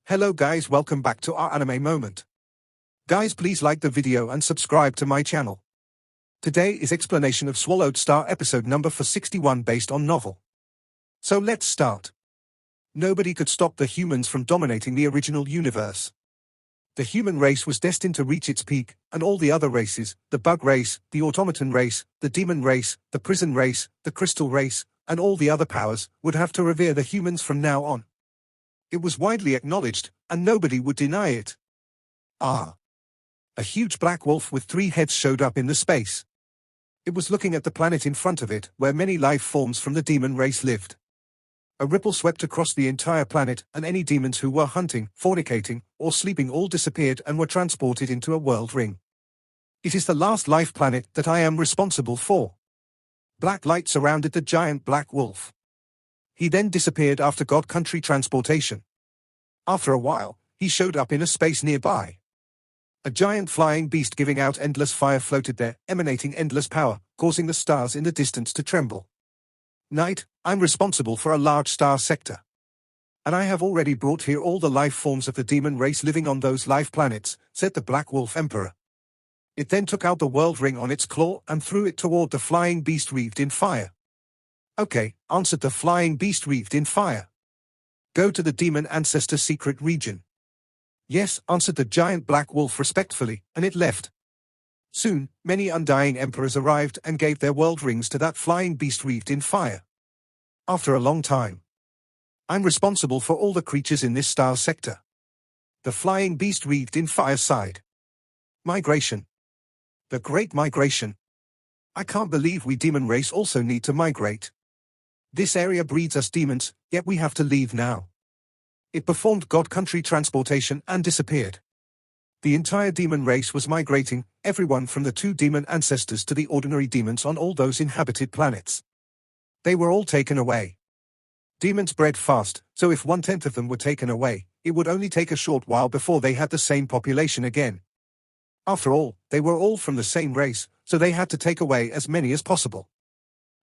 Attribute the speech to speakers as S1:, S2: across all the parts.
S1: Hello guys, welcome back to our anime moment. Guys, please like the video and subscribe to my channel. Today is explanation of Swallowed Star episode number 461 based on novel. So let's start. Nobody could stop the humans from dominating the original universe. The human race was destined to reach its peak, and all the other races, the bug race, the automaton race, the demon race, the prison race, the crystal race, and all the other powers, would have to revere the humans from now on. It was widely acknowledged, and nobody would deny it. A huge black wolf with 3 heads showed up in the space. It was looking at the planet in front of it, where many life forms from the demon race lived. A ripple swept across the entire planet, and any demons who were hunting, fornicating, or sleeping all disappeared and were transported into a world ring. It is the last life planet that I am responsible for. Black light surrounded the giant black wolf. He then disappeared after God Country transportation. After a while, he showed up in a space nearby. A giant flying beast giving out endless fire floated there, emanating endless power, causing the stars in the distance to tremble. Night, I'm responsible for a large star sector. And I have already brought here all the life forms of the demon race living on those life planets, said the Black Wolf Emperor. It then took out the world ring on its claw and threw it toward the flying beast wreathed in fire. Okay, answered the flying beast wreathed in fire. Go to the demon ancestor secret region. Yes, answered the giant black wolf respectfully, and it left. Soon, many undying emperors arrived and gave their world rings to that flying beast wreathed in fire. After a long time, I'm responsible for all the creatures in this star sector. The flying beast wreathed in fire sighed. Migration. The Great Migration. I can't believe we demon race also need to migrate. This area breeds us demons, yet we have to leave now. It performed God Country transportation and disappeared. The entire demon race was migrating, everyone from the 2 demon ancestors to the ordinary demons on all those inhabited planets. They were all taken away. Demons bred fast, so if 1/10 of them were taken away, it would only take a short while before they had the same population again. After all, they were all from the same race, so they had to take away as many as possible.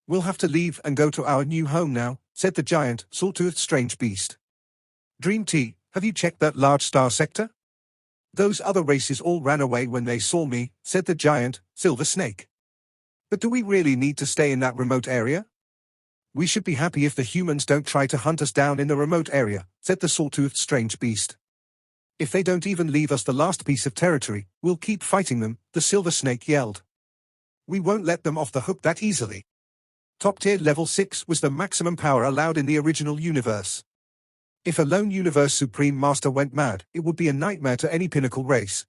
S1: We'll have to leave and go to our new home now, said the giant, sawtoothed strange beast. Dream Tea, have you checked that large star sector? Those other races all ran away when they saw me, said the giant, Silver Snake. But do we really need to stay in that remote area? We should be happy if the humans don't try to hunt us down in the remote area, said the sawtoothed strange beast. If they don't even leave us the last piece of territory, we'll keep fighting them, the Silver Snake yelled. We won't let them off the hook that easily. Top tier level 6 was the maximum power allowed in the original universe. If a lone universe supreme master went mad, it would be a nightmare to any pinnacle race.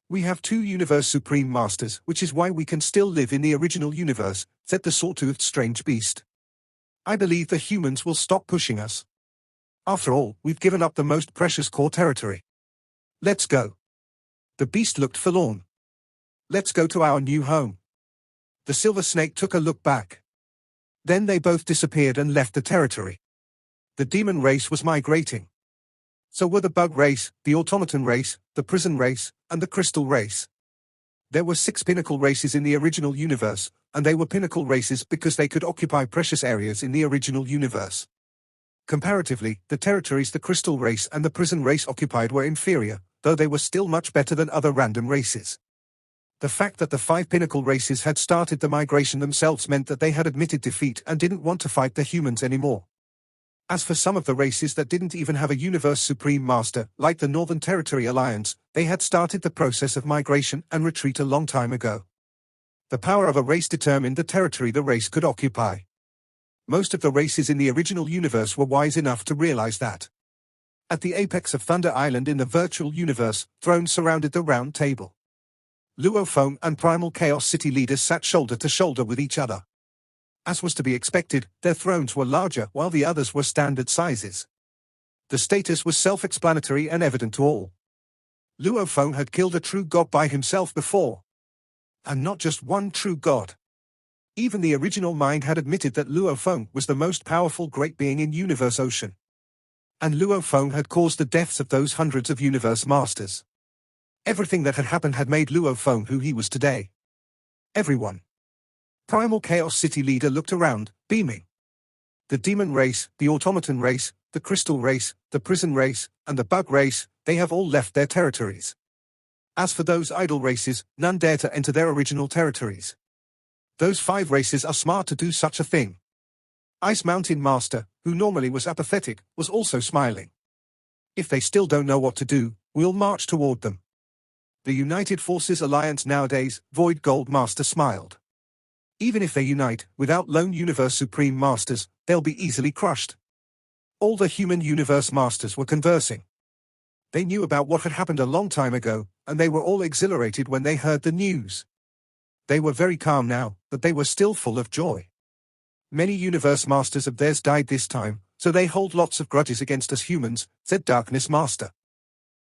S1: We have 2 universe supreme masters, which is why we can still live in the original universe, said the sawtoothed strange beast. I believe the humans will stop pushing us. After all, we've given up the most precious core territory. Let's go. The beast looked forlorn. Let's go to our new home. The Silver Snake took a look back. Then they both disappeared and left the territory. The demon race was migrating. So were the bug race, the automaton race, the prison race, and the crystal race. There were 6 pinnacle races in the original universe, and they were pinnacle races because they could occupy precious areas in the original universe. Comparatively, the territories the crystal race and the prison race occupied were inferior, though they were still much better than other random races. The fact that the 5 pinnacle races had started the migration themselves meant that they had admitted defeat and didn't want to fight the humans anymore. As for some of the races that didn't even have a universe supreme master, like the Northern Territory Alliance, they had started the process of migration and retreat a long time ago. The power of a race determined the territory the race could occupy. Most of the races in the original universe were wise enough to realize that. At the apex of Thunder Island in the virtual universe, thrones surrounded the round table. Luo Feng and Primal Chaos City leaders sat shoulder to shoulder with each other. As was to be expected, their thrones were larger while the others were standard sizes. The status was self-explanatory and evident to all. Luo Feng had killed a true god by himself before. And not just one true god. Even the original mind had admitted that Luo Feng was the most powerful great being in Universe Ocean. And Luo Feng had caused the deaths of those hundreds of universe masters. Everything that had happened had made Luo Feng who he was today. Everyone. Primal Chaos City leader looked around, beaming. The demon race, the automaton race, The crystal race, the prison race, and the bug race, they have all left their territories. As for those idle races, none dare to enter their original territories. Those 5 races are smart to do such a thing. Ice Mountain Master, who normally was apathetic, was also smiling. If they still don't know what to do, we'll march toward them. The United Forces Alliance nowadays, Void Gold Master smiled. Even if they unite, without lone Universe Supreme Masters, they'll be easily crushed. All the human Universe Masters were conversing. They knew about what had happened a long time ago, and they were all exhilarated when they heard the news. They were very calm now, but they were still full of joy. Many Universe Masters of theirs died this time, so they hold lots of grudges against us humans, said Darkness Master.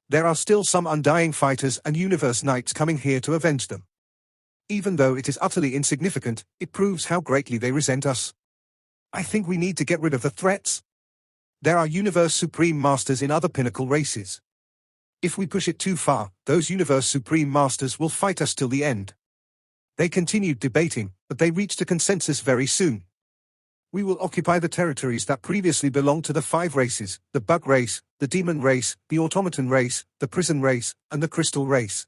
S1: There are still some undying fighters and Universe Knights coming here to avenge them. Even though it is utterly insignificant, it proves how greatly they resent us. I think we need to get rid of the threats. There are Universe Supreme Masters in other pinnacle races. If we push it too far, those Universe Supreme Masters will fight us till the end. They continued debating, but they reached a consensus very soon. We will occupy the territories that previously belonged to the 5 races, the bug race, the demon race, the automaton race, the prison race, and the crystal race.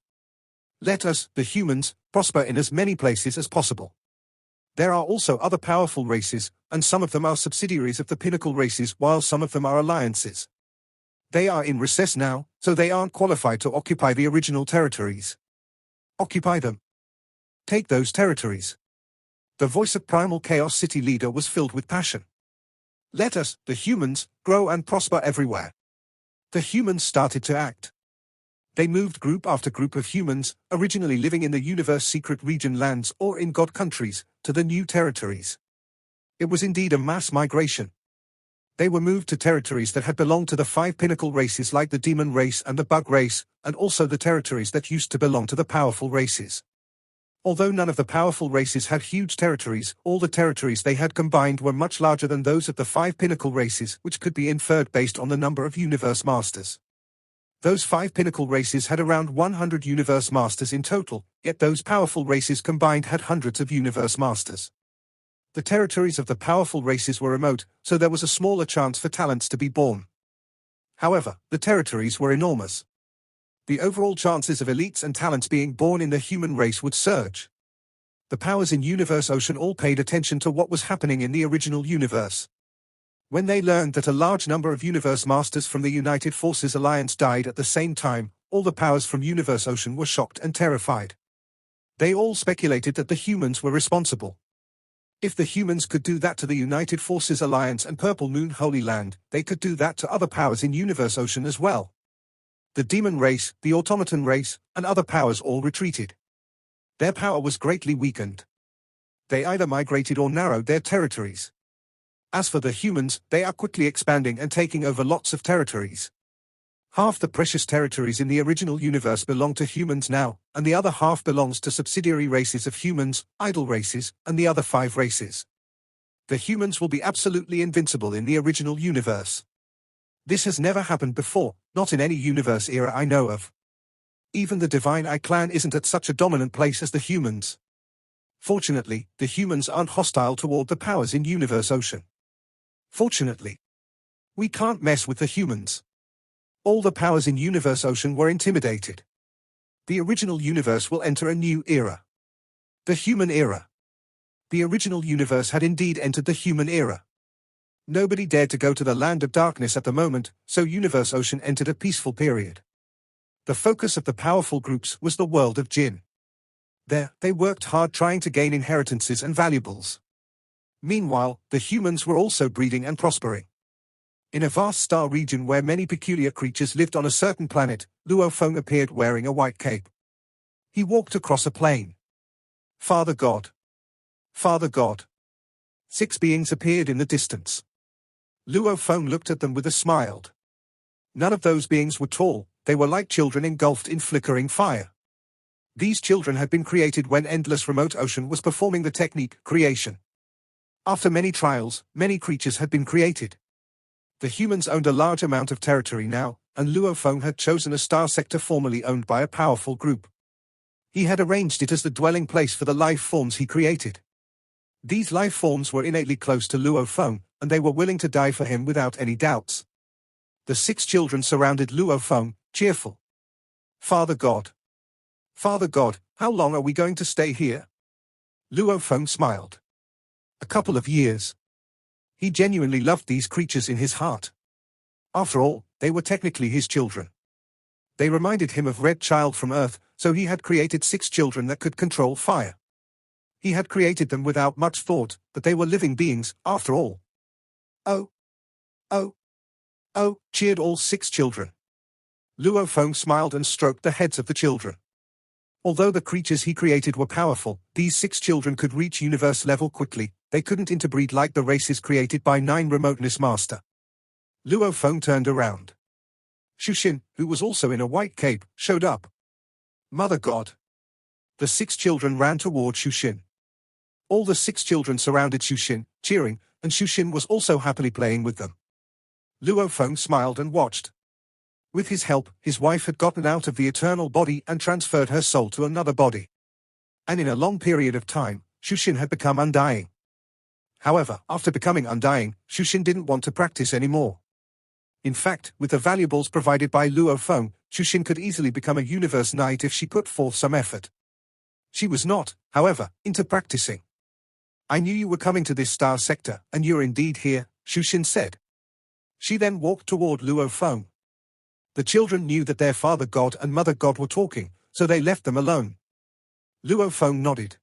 S1: Let us, the humans, prosper in as many places as possible. There are also other powerful races, and some of them are subsidiaries of the pinnacle races while some of them are alliances. They are in recess now, so they aren't qualified to occupy the original territories. Occupy them. Take those territories. The voice of Primal Chaos City leader was filled with passion. Let us, the humans, grow and prosper everywhere. The humans started to act. They moved group after group of humans, originally living in the Universe Secret Region lands or in God countries, to the new territories. It was indeed a mass migration. They were moved to territories that had belonged to the 5 pinnacle races like the demon race and the bug race, and also the territories that used to belong to the powerful races. Although none of the powerful races had huge territories, all the territories they had combined were much larger than those of the 5 pinnacle races, which could be inferred based on the number of Universe Masters. Those 5 pinnacle races had around 100 Universe Masters in total, yet those powerful races combined had hundreds of Universe Masters. The territories of the powerful races were remote, so there was a smaller chance for talents to be born. However, the territories were enormous. The overall chances of elites and talents being born in the human race would surge. The powers in Universe Ocean all paid attention to what was happening in the original universe. When they learned that a large number of Universe Masters from the United Forces Alliance died at the same time, all the powers from Universe Ocean were shocked and terrified. They all speculated that the humans were responsible. If the humans could do that to the United Forces Alliance and Purple Moon Holy Land, they could do that to other powers in Universe Ocean as well. The demon race, the automaton race, and other powers all retreated. Their power was greatly weakened. They either migrated or narrowed their territories. As for the humans, they are quickly expanding and taking over lots of territories. Half the precious territories in the original universe belong to humans now, and the other half belongs to subsidiary races of humans, idle races, and the other 5 races. The humans will be absolutely invincible in the original universe. This has never happened before, not in any universe era I know of. Even the Divine Eye clan isn't at such a dominant place as the humans. Fortunately, the humans aren't hostile toward the powers in Universe Ocean. Fortunately. We can't mess with the humans. All the powers in Universe Ocean were intimidated. The original universe will enter a new era. The human era. The original universe had indeed entered the human era. Nobody dared to go to the land of darkness at the moment, so Universe Ocean entered a peaceful period. The focus of the powerful groups was the world of Jinn. There, they worked hard trying to gain inheritances and valuables. Meanwhile, the humans were also breeding and prospering. In a vast star region where many peculiar creatures lived on a certain planet, Luo Feng appeared wearing a white cape. He walked across a plain. Father God. Father God. 6 beings appeared in the distance. Luo Feng looked at them with a smile. None of those beings were tall, they were like children engulfed in flickering fire. These children had been created when Endless Remote Ocean was performing the technique, creation. After many trials, many creatures had been created. The humans owned a large amount of territory now, and Luo Feng had chosen a star sector formerly owned by a powerful group. He had arranged it as the dwelling place for the life forms he created. These life forms were innately close to Luo Feng, and they were willing to die for him without any doubts. The 6 children surrounded Luo Feng, cheerful. Father God. Father God, how long are we going to stay here? Luo Feng smiled. A couple of years. He genuinely loved these creatures in his heart. After all, they were technically his children. They reminded him of Red Child from Earth, so he had created 6 children that could control fire. He had created them without much thought, but they were living beings, after all. Oh! Oh! Oh! Cheered all 6 children. Luo Feng smiled and stroked the heads of the children. Although the creatures he created were powerful, these 6 children could reach universe level quickly. They couldn't interbreed like the races created by 9 Remoteness Master. Luo Feng turned around. Shushin, who was also in a white cape, showed up. Mother God. The 6 children ran toward Shushin. All the 6 children surrounded Shushin, cheering, and Shushin was also happily playing with them. Luo Feng smiled and watched. With his help, his wife had gotten out of the eternal body and transferred her soul to another body. And in a long period of time, Shushin had become undying. However, after becoming undying, Shushin didn't want to practice anymore. In fact, with the valuables provided by Luo Feng, Shushin could easily become a universe knight if she put forth some effort. She was not, however, into practicing. I knew you were coming to this star sector, and you're indeed here, Shushin said. She then walked toward Luo Feng. The children knew that their father God and mother God were talking, so they left them alone. Luo Feng nodded.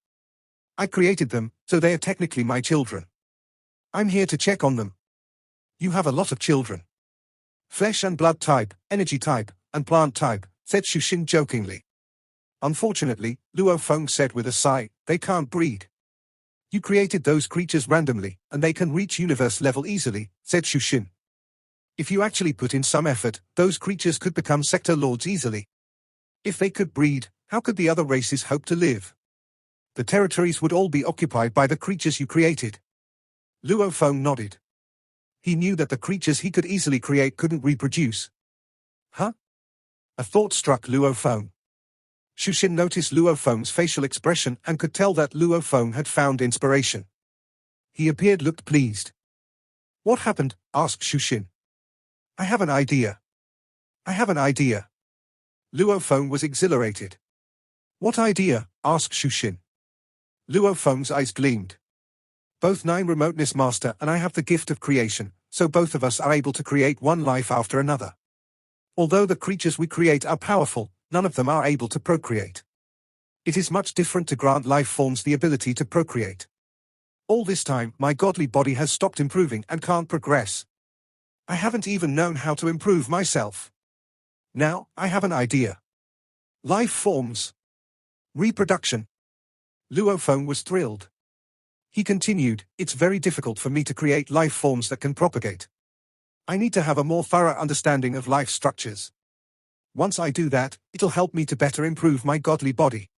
S1: I created them, so they are technically my children. I'm here to check on them. You have a lot of children. Flesh and blood type, energy type, and plant type, said Shushin jokingly. Unfortunately, Luo Feng said with a sigh, they can't breed. You created those creatures randomly, and they can reach universe level easily, said Shushin. If you actually put in some effort, those creatures could become sector lords easily. If they could breed, how could the other races hope to live? The territories would all be occupied by the creatures you created. Luo Feng nodded. He knew that the creatures he could easily create couldn't reproduce. Huh? A thought struck Luo Feng. Shushin noticed Luo Feng's facial expression and could tell that Luo Feng had found inspiration. He looked pleased. What happened? Asked Shushin. I have an idea. I have an idea. Luo Feng was exhilarated. What idea? Asked Shushin. Luo Feng's eyes gleamed. Both 9 Remoteness Master and I have the gift of creation, so both of us are able to create one life after another. Although the creatures we create are powerful, none of them are able to procreate. It is much different to grant life forms the ability to procreate. All this time, my godly body has stopped improving and can't progress. I haven't even known how to improve myself. Now, I have an idea. Life forms. Reproduction. Luo Feng was thrilled. He continued, it's very difficult for me to create life forms that can propagate. I need to have a more thorough understanding of life structures. Once I do that, it'll help me to better improve my godly body.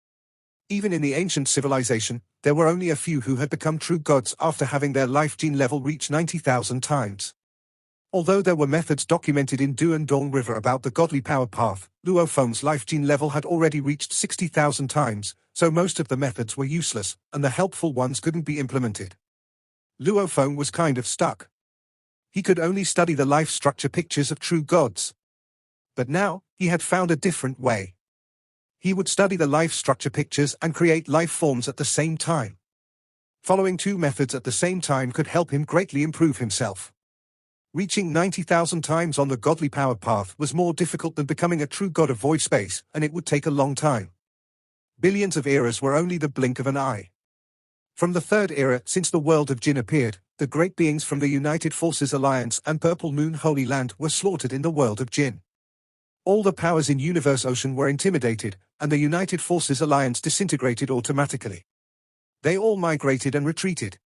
S1: Even in the ancient civilization, there were only a few who had become true gods after having their life gene level reach 90,000 times. Although there were methods documented in Du and Dong River about the godly power path, Luo Feng's life gene level had already reached 60,000 times, so most of the methods were useless, and the helpful ones couldn't be implemented. Luo Feng was kind of stuck. He could only study the life structure pictures of true gods. But now, he had found a different way. He would study the life structure pictures and create life forms at the same time. Following 2 methods at the same time could help him greatly improve himself. Reaching 90,000 times on the godly power path was more difficult than becoming a true god of void space, and it would take a long time. Billions of eras were only the blink of an eye. From the 3rd era since the world of Jin appeared, the great beings from the United Forces Alliance and Purple Moon Holy Land were slaughtered in the world of Jin. All the powers in Universe Ocean were intimidated, and the United Forces Alliance disintegrated automatically. They all migrated and retreated.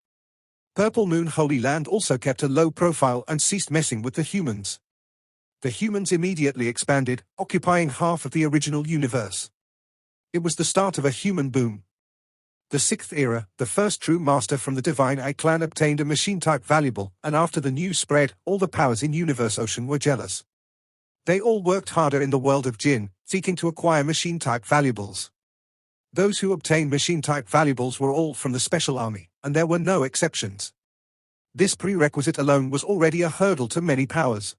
S1: Purple Moon Holy Land also kept a low profile and ceased messing with the humans. The humans immediately expanded, occupying half of the original universe. It was the start of a human boom. The 6th era, the first true master from the Divine Eye clan obtained a machine-type valuable, and after the news spread, all the powers in Universe Ocean were jealous. They all worked harder in the world of Jin, seeking to acquire machine-type valuables. Those who obtained machine-type valuables were all from the Special Army, and there were no exceptions. This prerequisite alone was already a hurdle to many powers.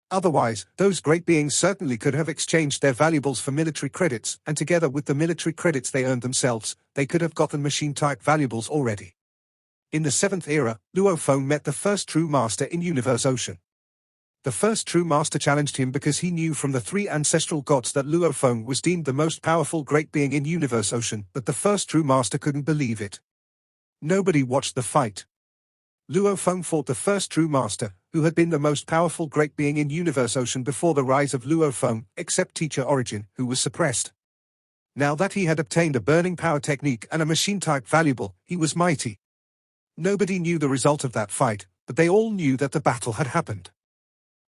S1: Otherwise, those great beings certainly could have exchanged their valuables for military credits, and together with the military credits they earned themselves, they could have gotten machine-type valuables already. In the 7th era, Luo Feng met the first true master in Universe Ocean. The first true master challenged him because he knew from the 3 ancestral gods that Luo Feng was deemed the most powerful great being in Universe Ocean, but the first true master couldn't believe it. Nobody watched the fight. Luo Feng fought the first true master, who had been the most powerful great being in Universe Ocean before the rise of Luo Feng, except Teacher Origin, who was suppressed. Now that he had obtained a burning power technique and a machine-type valuable, he was mighty. Nobody knew the result of that fight, but they all knew that the battle had happened.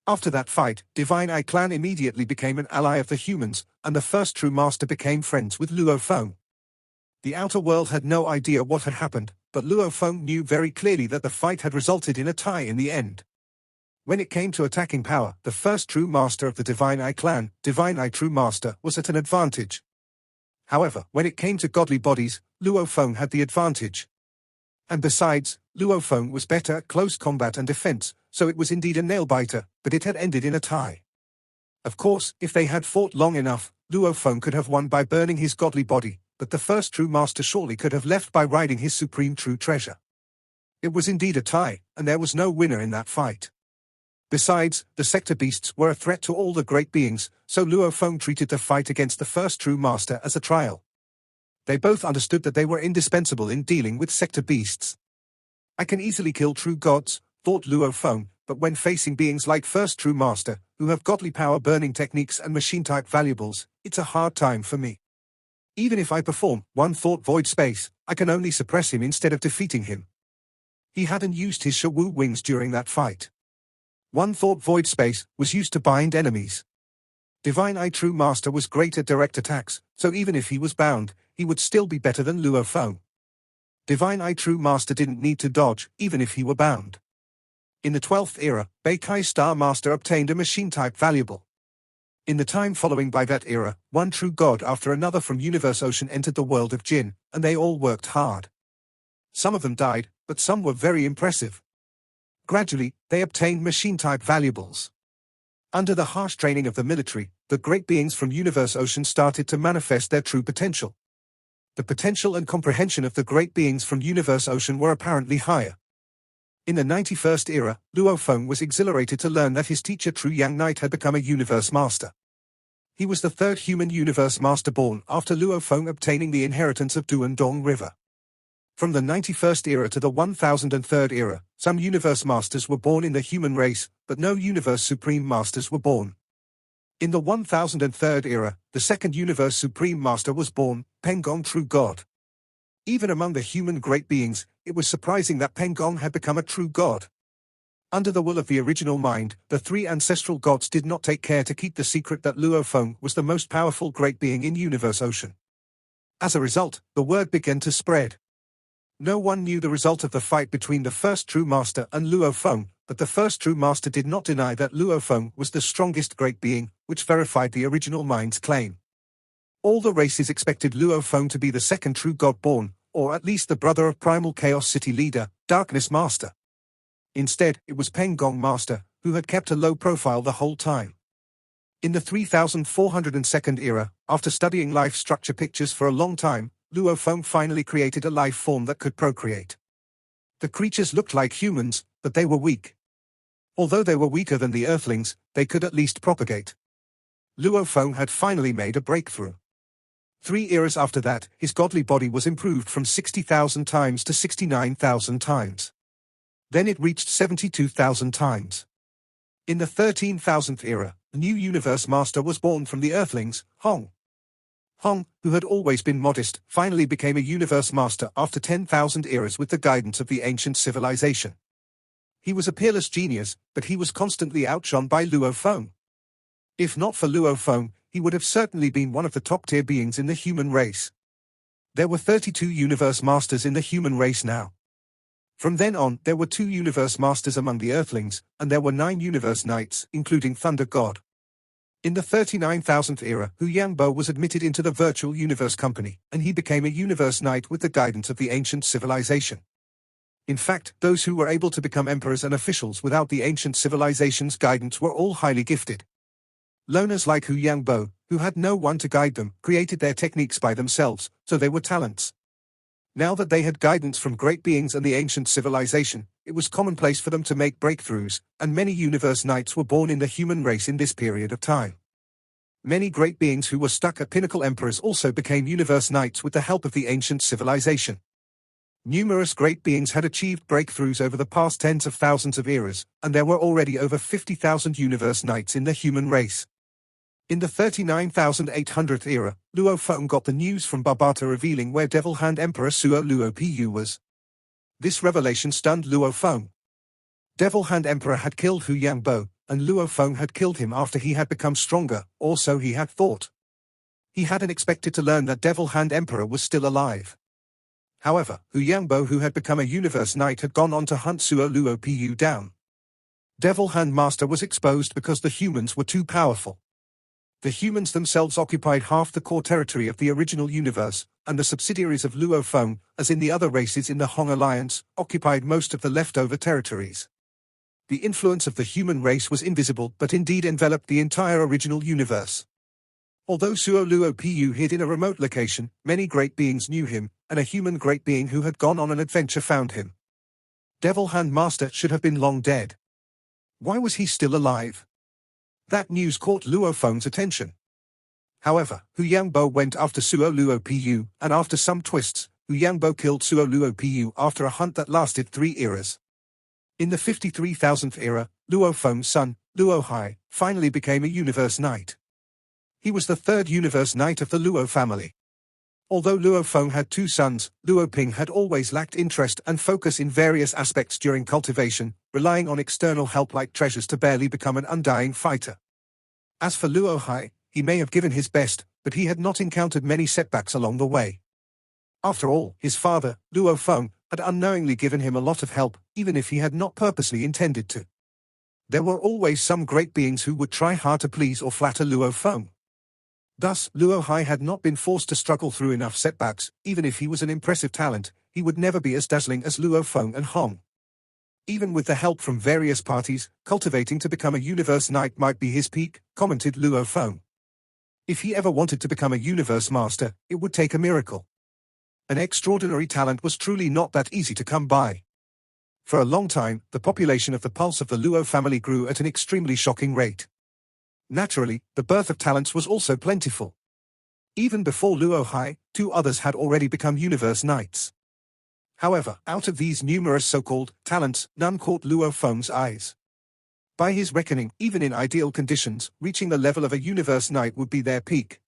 S1: After that fight, Divine Eye Clan immediately became an ally of the humans, and the first true master became friends with Luo Feng. The outer world had no idea what had happened, but Luo Feng knew very clearly that the fight had resulted in a tie in the end. When it came to attacking power, the first true master of the Divine Eye Clan, Divine Eye True Master, was at an advantage. However, when it came to godly bodies, Luo Feng had the advantage. And besides, Luo Feng was better at close combat and defense, so it was indeed a nail-biter, but it had ended in a tie. Of course, if they had fought long enough, Luo Feng could have won by burning his godly body, but the first true master surely could have left by riding his supreme true treasure. It was indeed a tie, and there was no winner in that fight. Besides, the sector beasts were a threat to all the great beings, so Luo Feng treated the fight against the first true master as a trial. They both understood that they were indispensable in dealing with sector beasts. I can easily kill true gods, thought Luo Feng, but when facing beings like first true master, who have godly power burning techniques and machine-type valuables, it's a hard time for me. Even if I perform one thought void space, I can only suppress him instead of defeating him. He hadn't used his Shawu wings during that fight. One thought void space was used to bind enemies. Divine Eye True Master was great at direct attacks, so even if he was bound, he would still be better than Luo Feng. Divine Eye True Master didn't need to dodge, even if he were bound. In the 12th era, Beikai's Star Master obtained a machine-type valuable. In the time following by that era, one true god after another from Universe Ocean entered the world of Jin, and they all worked hard. Some of them died, but some were very impressive. Gradually, they obtained machine-type valuables. Under the harsh training of the military, the great beings from Universe Ocean started to manifest their true potential. The potential and comprehension of the great beings from Universe Ocean were apparently higher. In the 91st era, Luo Feng was exhilarated to learn that his teacher True Yang Knight had become a Universe Master. He was the third human Universe Master born after Luo Feng obtaining the inheritance of Duan Dong River. From the 91st era to the 1003rd era, some Universe Masters were born in the human race, but no Universe Supreme Masters were born. In the 1003rd era, the second Universe Supreme Master was born, Peng Gong True God. Even among the human great beings, it was surprising that Peng Gong had become a true god. Under the will of the original mind, the 3 ancestral gods did not take care to keep the secret that Luo Feng was the most powerful great being in Universe Ocean. As a result, the word began to spread. No one knew the result of the fight between the first true master and Luo Feng, but the first true master did not deny that Luo Feng was the strongest great being, which verified the original mind's claim. All the races expected Luo Feng to be the second true god born, or at least the brother of Primal Chaos City leader, Darkness Master. Instead, it was Peng Gong Master, who had kept a low profile the whole time. In the 3402nd era, after studying life structure pictures for a long time, Luo Feng finally created a life form that could procreate. The creatures looked like humans, but they were weak. Although they were weaker than the Earthlings, they could at least propagate. Luo Feng had finally made a breakthrough. 3 eras after that, his godly body was improved from 60,000 times to 69,000 times. Then it reached 72,000 times. In the 13,000th era, a new Universe Master was born from the Earthlings, Hong. Hong, who had always been modest, finally became a Universe Master after 10,000 eras with the guidance of the ancient civilization. He was a peerless genius, but he was constantly outshone by Luo Feng. If not for Luo Feng, he would have certainly been one of the top-tier beings in the human race. There were 32 Universe Masters in the human race now. From then on, there were 2 Universe Masters among the Earthlings, and there were 9 Universe Knights, including Thunder God. In the 39,000th era, Hu Yangbo was admitted into the Virtual Universe Company, and he became a Universe Knight with the guidance of the ancient civilization. In fact, those who were able to become emperors and officials without the ancient civilization's guidance were all highly gifted. Loners like Hu Yangbo, who had no one to guide them, created their techniques by themselves, so they were talents. Now that they had guidance from great beings and the ancient civilization, it was commonplace for them to make breakthroughs, and many universe knights were born in the human race in this period of time. Many great beings who were stuck at pinnacle emperors also became universe knights with the help of the ancient civilization. Numerous great beings had achieved breakthroughs over the past tens of thousands of eras, and there were already over 50,000 universe knights in the human race. In the 39,800th era, Luo Feng got the news from Barbata revealing where Devil Hand Emperor Suo Luo Pu was. This revelation stunned Luo Feng. Devil Hand Emperor had killed Hu Yangbo, and Luo Feng had killed him after he had become stronger, or so he had thought. He hadn't expected to learn that Devil Hand Emperor was still alive. However, Hu Yangbo, who had become a universe knight, had gone on to hunt Suo Luo Pu down. Devil Hand Master was exposed because the humans were too powerful. The humans themselves occupied half the core territory of the original universe, and the subsidiaries of Luo Feng, as in the other races in the Hong Alliance, occupied most of the leftover territories. The influence of the human race was invisible but indeed enveloped the entire original universe. Although Suo Luo Pu hid in a remote location, many great beings knew him, and a human great being who had gone on an adventure found him. Devil Hand Master should have been long dead. Why was he still alive? That news caught Luo Feng's attention. However, Hu Yangbo went after Suo Luo Pu, and after some twists, Hu Yangbo killed Suo Luo Pu after a hunt that lasted 3 eras. In the 53,000th era, Luo Feng's son, Luo Hai, finally became a universe knight. He was the 3rd universe knight of the Luo family. Although Luo Feng had 2 sons, Luo Ping had always lacked interest and focus in various aspects during cultivation, relying on external help like treasures to barely become an undying fighter. As for Luo Hai, he may have given his best, but he had not encountered many setbacks along the way. After all, his father, Luo Feng, had unknowingly given him a lot of help, even if he had not purposely intended to. There were always some great beings who would try hard to please or flatter Luo Feng. Thus, Luo Hai had not been forced to struggle through enough setbacks. Even if he was an impressive talent, he would never be as dazzling as Luo Feng and Hong. Even with the help from various parties, cultivating to become a universe knight might be his peak, commented Luo Feng. If he ever wanted to become a universe master, it would take a miracle. An extraordinary talent was truly not that easy to come by. For a long time, the population of the pulse of the Luo family grew at an extremely shocking rate. Naturally, the birth of talents was also plentiful. Even before Luo Hai, 2 others had already become universe knights. However, out of these numerous so-called talents, none caught Luo Feng's eyes. By his reckoning, even in ideal conditions, reaching the level of a universe knight would be their peak.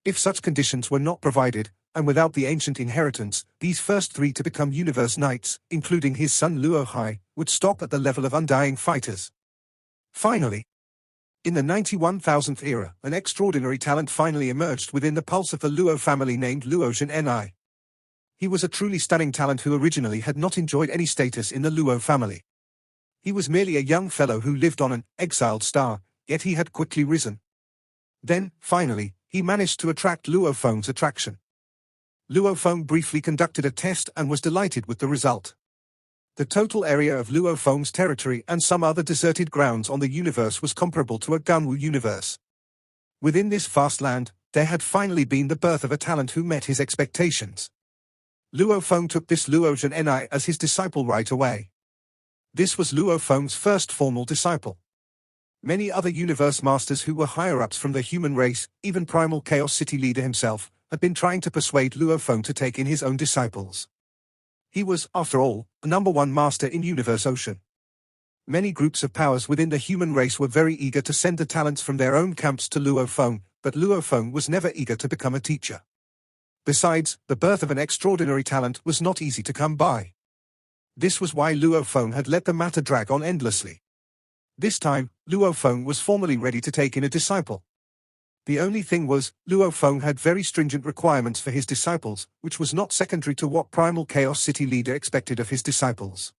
S1: If such conditions were not provided, and without the ancient inheritance, these first 3 to become universe knights, including his son Luo Hai, would stop at the level of undying fighters. Finally, in the 91,000th era, an extraordinary talent finally emerged within the pulse of the Luo family named Luo Zhenni. He was a truly stunning talent who originally had not enjoyed any status in the Luo family. He was merely a young fellow who lived on an exiled star, yet he had quickly risen. Then, finally, he managed to attract Luo Feng's attraction. Luo Feng briefly conducted a test and was delighted with the result. The total area of Luo Feng's territory and some other deserted grounds on the universe was comparable to a Gunwu universe. Within this vast land, there had finally been the birth of a talent who met his expectations. Luo Feng took this Luo Zhenni as his disciple right away. This was Luo Feng's first formal disciple. Many other universe masters who were higher-ups from the human race, even Primal Chaos City leader himself, had been trying to persuade Luo Feng to take in his own disciples. He was, after all, the #1 master in Universe Ocean. Many groups of powers within the human race were very eager to send the talents from their own camps to Luo Feng, but Luo Feng was never eager to become a teacher. Besides, the birth of an extraordinary talent was not easy to come by. This was why Luo Feng had let the matter drag on endlessly. This time, Luo Feng was formally ready to take in a disciple. The only thing was, Luo Feng had very stringent requirements for his disciples, which was not secondary to what Primal Chaos City leader expected of his disciples.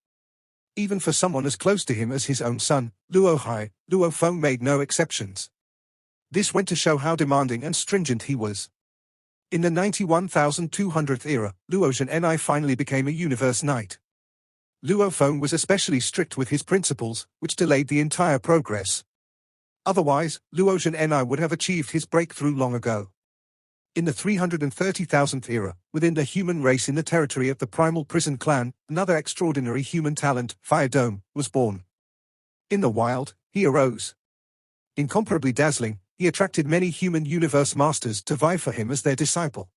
S1: Even for someone as close to him as his own son, Luo Hai, Luo Feng made no exceptions. This went to show how demanding and stringent he was. In the 91,200th era, Luo Zhenni finally became a universe knight. Luo Feng was especially strict with his principles, which delayed the entire progress. Otherwise, Luo Zhen'enai would have achieved his breakthrough long ago. In the 330,000th era, within the human race in the territory of the Primal Prison Clan, another extraordinary human talent, Fire Dome, was born. In the wild, he arose. Incomparably dazzling, he attracted many human universe masters to vie for him as their disciple.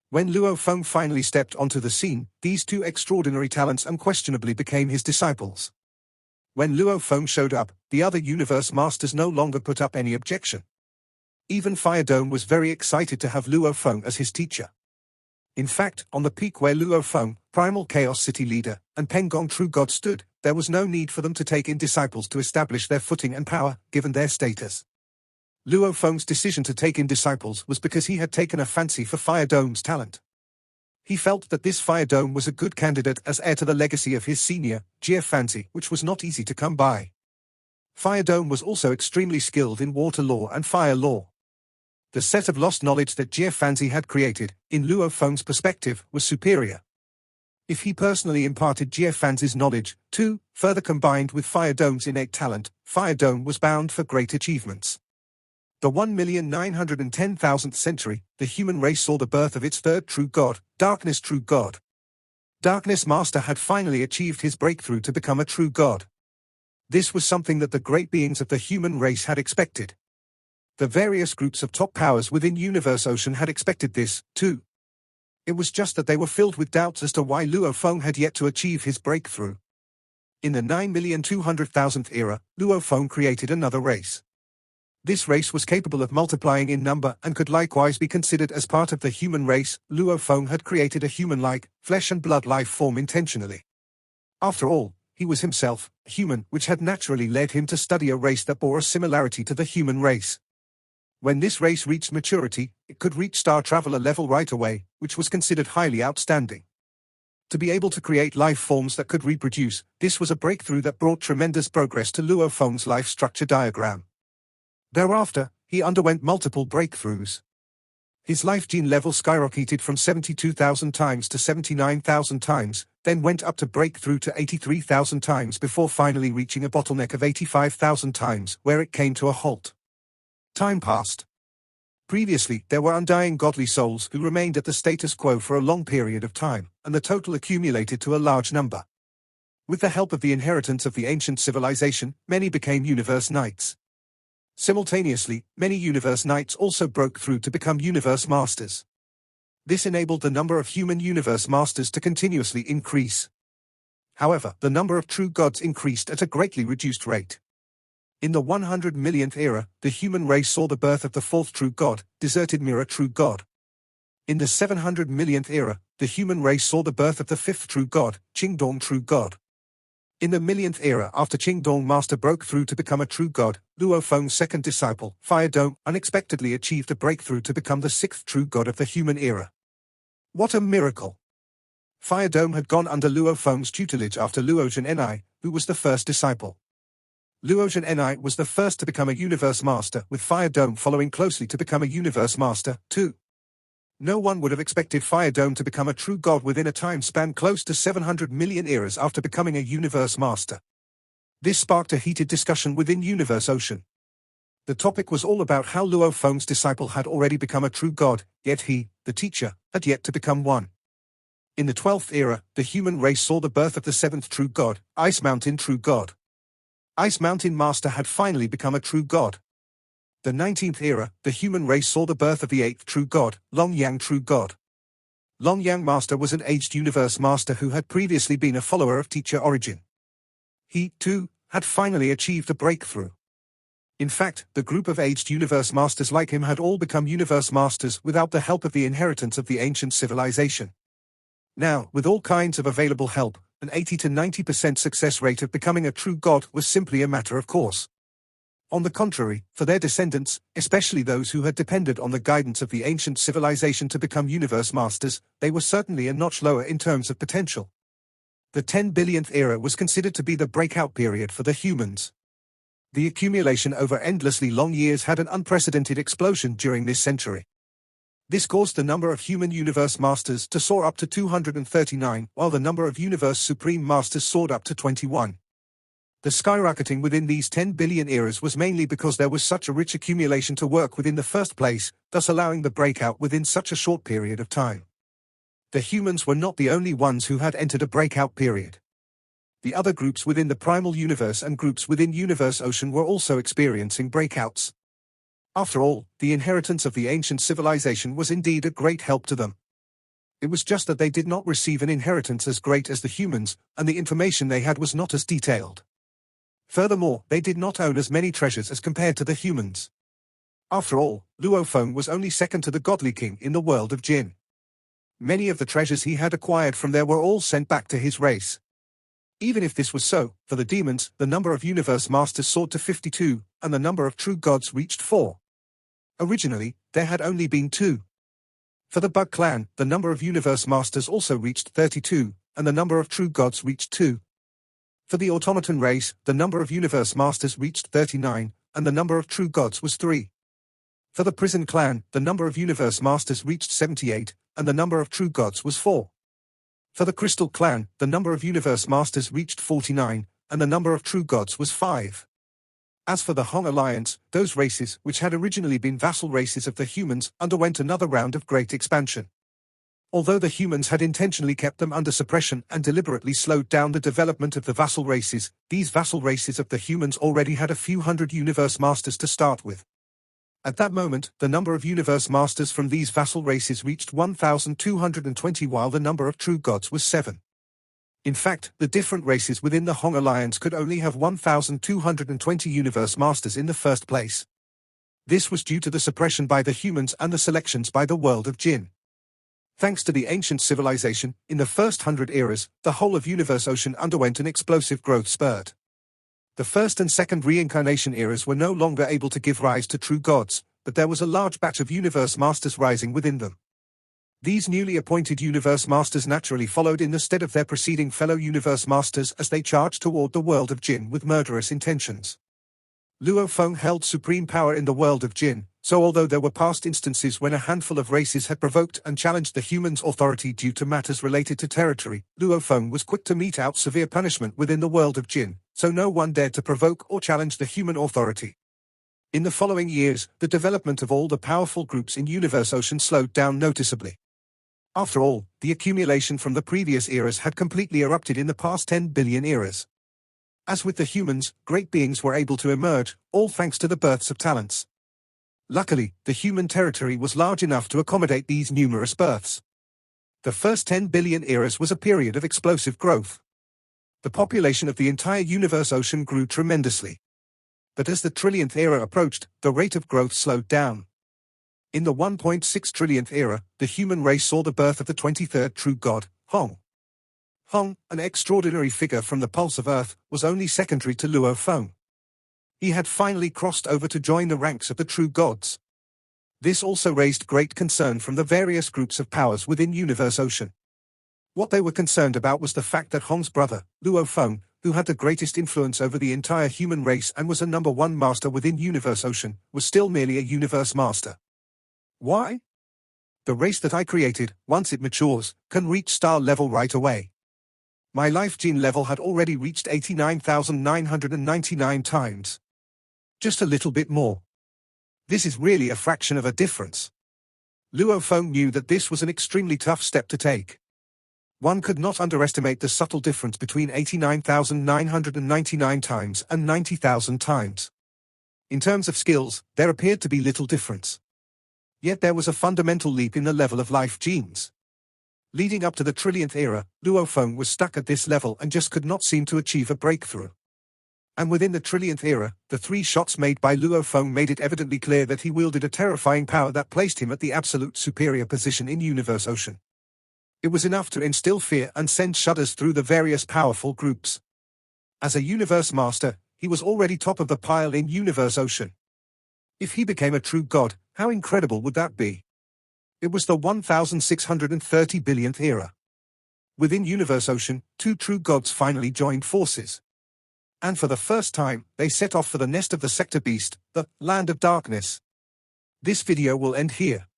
S1: When Luo Feng finally stepped onto the scene, these two extraordinary talents unquestionably became his disciples. When Luo Feng showed up, the other universe masters no longer put up any objection. Even Fire Dome was very excited to have Luo Feng as his teacher. In fact, on the peak where Luo Feng, Primal Chaos City leader, and Gong True God stood, there was no need for them to take in disciples to establish their footing and power, given their status. Luo Feng's decision to take in disciples was because he had taken a fancy for Fire Dome's talent. He felt that this Fire Dome was a good candidate as heir to the legacy of his senior, Jie Fanzi, which was not easy to come by. Fire Dome was also extremely skilled in water law and fire law. The set of lost knowledge that Jie Fanzi had created, in Luo Feng's perspective, was superior. If he personally imparted Jie Fanzi's knowledge, too, further combined with Fire Dome's innate talent, Fire Dome was bound for great achievements. The 1,910,000th century, the human race saw the birth of its third true god, Darkness True God. Darkness Master had finally achieved his breakthrough to become a true god. This was something that the great beings of the human race had expected. The various groups of top powers within Universe Ocean had expected this, too. It was just that they were filled with doubts as to why Luo Feng had yet to achieve his breakthrough. In the 9,200,000th era, Luo Feng created another race. This race was capable of multiplying in number and could likewise be considered as part of the human race. Luo Feng had created a human-like, flesh and blood life form intentionally. After all, he was himself human, which had naturally led him to study a race that bore a similarity to the human race. When this race reached maturity, it could reach Star Traveler level right away, which was considered highly outstanding. To be able to create life forms that could reproduce, this was a breakthrough that brought tremendous progress to Luo Feng's life structure diagram. Thereafter, he underwent multiple breakthroughs. His life gene level skyrocketed from 72,000 times to 79,000 times, then went up to breakthrough to 83,000 times before finally reaching a bottleneck of 85,000 times, where it came to a halt. Time passed. Previously, there were undying godly souls who remained at the status quo for a long period of time, and the total accumulated to a large number. With the help of the inheritance of the ancient civilization, many became Universe Knights. Simultaneously, many Universe Knights also broke through to become Universe Masters. This enabled the number of human Universe Masters to continuously increase. However, the number of true gods increased at a greatly reduced rate. In the 100 millionth era, the human race saw the birth of the fourth true god, Deserted Mirror True God. In the 700 millionth era, the human race saw the birth of the fifth true god, Qingdong True God. In the millionth era after Qingdong Master broke through to become a true god, Luo Feng's second disciple, Fire Dome, unexpectedly achieved a breakthrough to become the sixth true god of the human era. What a miracle! Fire Dome had gone under Luo Feng's tutelage after Luo Zhen'enai, who was the first disciple. Luo Zhen'enai was the first to become a Universe Master, with Fire Dome following closely to become a Universe Master, too. No one would have expected Fire Dome to become a true god within a time span close to 700 million eras after becoming a Universe Master. This sparked a heated discussion within Universe Ocean. The topic was all about how Luo Feng's disciple had already become a true god, yet he, the teacher, had yet to become one. In the 12th era, the human race saw the birth of the seventh true god, Ice Mountain True God. Ice Mountain Master had finally become a true god. The 19th era, the human race saw the birth of the eighth true god, Long Yang True God. Long Yang Master was an aged Universe Master who had previously been a follower of Teacher Origin. He, too, had finally achieved a breakthrough. In fact, the group of aged Universe Masters like him had all become Universe Masters without the help of the inheritance of the ancient civilization. Now, with all kinds of available help, an 80 to 90% success rate of becoming a true god was simply a matter of course. On the contrary, for their descendants, especially those who had depended on the guidance of the ancient civilization to become Universe Masters, they were certainly a notch lower in terms of potential. The 10 billionth era was considered to be the breakout period for the humans. The accumulation over endlessly long years had an unprecedented explosion during this century. This caused the number of human universe masters to soar up to 239, while the number of universe supreme masters soared up to 21. The skyrocketing within these 10 billion eras was mainly because there was such a rich accumulation to work with in the first place, thus allowing the breakout within such a short period of time. The humans were not the only ones who had entered a breakout period. The other groups within the primal universe and groups within universe ocean were also experiencing breakouts. After all, the inheritance of the ancient civilization was indeed a great help to them. It was just that they did not receive an inheritance as great as the humans, and the information they had was not as detailed. Furthermore, they did not own as many treasures as compared to the humans. After all, Luo Feng was only second to the godly king in the world of Jin. Many of the treasures he had acquired from there were all sent back to his race. Even if this was so, for the demons, the number of universe masters soared to 52, and the number of true gods reached 4. Originally, there had only been 2. For the Bug clan, the number of universe masters also reached 32, and the number of true gods reached 2. For the automaton race, the number of universe masters reached 39, and the number of true gods was 3. For the prison clan, the number of universe masters reached 78, and the number of true gods was 4. For the crystal clan, the number of universe masters reached 49, and the number of true gods was 5. As for the Hong Alliance, those races, which had originally been vassal races of the humans, underwent another round of great expansion. Although the humans had intentionally kept them under suppression and deliberately slowed down the development of the vassal races, these vassal races of the humans already had a few hundred universe masters to start with. At that moment, the number of universe masters from these vassal races reached 1,220, while the number of true gods was 7. In fact, the different races within the Hong Alliance could only have 1,220 universe masters in the first place. This was due to the suppression by the humans and the selections by the world of Jin. Thanks to the ancient civilization, in the first 100 eras, the whole of universe ocean underwent an explosive growth spurt. The first and second reincarnation eras were no longer able to give rise to true gods, but there was a large batch of universe masters rising within them. These newly appointed universe masters naturally followed in the stead of their preceding fellow universe masters as they charged toward the world of Jin with murderous intentions. Luo Feng held supreme power in the world of Jin, so although there were past instances when a handful of races had provoked and challenged the humans' authority due to matters related to territory, Luo Feng was quick to mete out severe punishment within the world of Jin, so no one dared to provoke or challenge the human authority. In the following years, the development of all the powerful groups in Universe Ocean slowed down noticeably. After all, the accumulation from the previous eras had completely erupted in the past 10 billion eras. As with the humans, great beings were able to emerge, all thanks to the births of talents. Luckily, the human territory was large enough to accommodate these numerous births. The first 10 billion eras was a period of explosive growth. The population of the entire universe ocean grew tremendously. But as the trillionth era approached, the rate of growth slowed down. In the 1.6 trillionth era, the human race saw the birth of the 23rd true god, Hong. Hong, an extraordinary figure from the pulse of Earth, was only secondary to Luo Feng. He had finally crossed over to join the ranks of the true gods. This also raised great concern from the various groups of powers within Universe Ocean. What they were concerned about was the fact that Hong's brother, Luo Feng, who had the greatest influence over the entire human race and was a #1 master within Universe Ocean, was still merely a universe master. Why? The race that I created, once it matures, can reach star level right away. My life gene level had already reached 89,999 times. Just a little bit more. This is really a fraction of a difference. Luo Feng knew that this was an extremely tough step to take. One could not underestimate the subtle difference between 89,999 times and 90,000 times. In terms of skills, there appeared to be little difference. Yet there was a fundamental leap in the level of life genes. Leading up to the trillionth era, Luo Feng was stuck at this level and just could not seem to achieve a breakthrough. And within the trillionth era, the 3 shots made by Luo Feng made it evidently clear that he wielded a terrifying power that placed him at the absolute superior position in Universe Ocean. It was enough to instill fear and send shudders through the various powerful groups. As a universe master, he was already top of the pile in Universe Ocean. If he became a true god, how incredible would that be? It was the 1630 billionth era. Within Universe Ocean, 2 true gods finally joined forces. And for the first time, they set off for the nest of the Sector Beast, the Land of Darkness. This video will end here.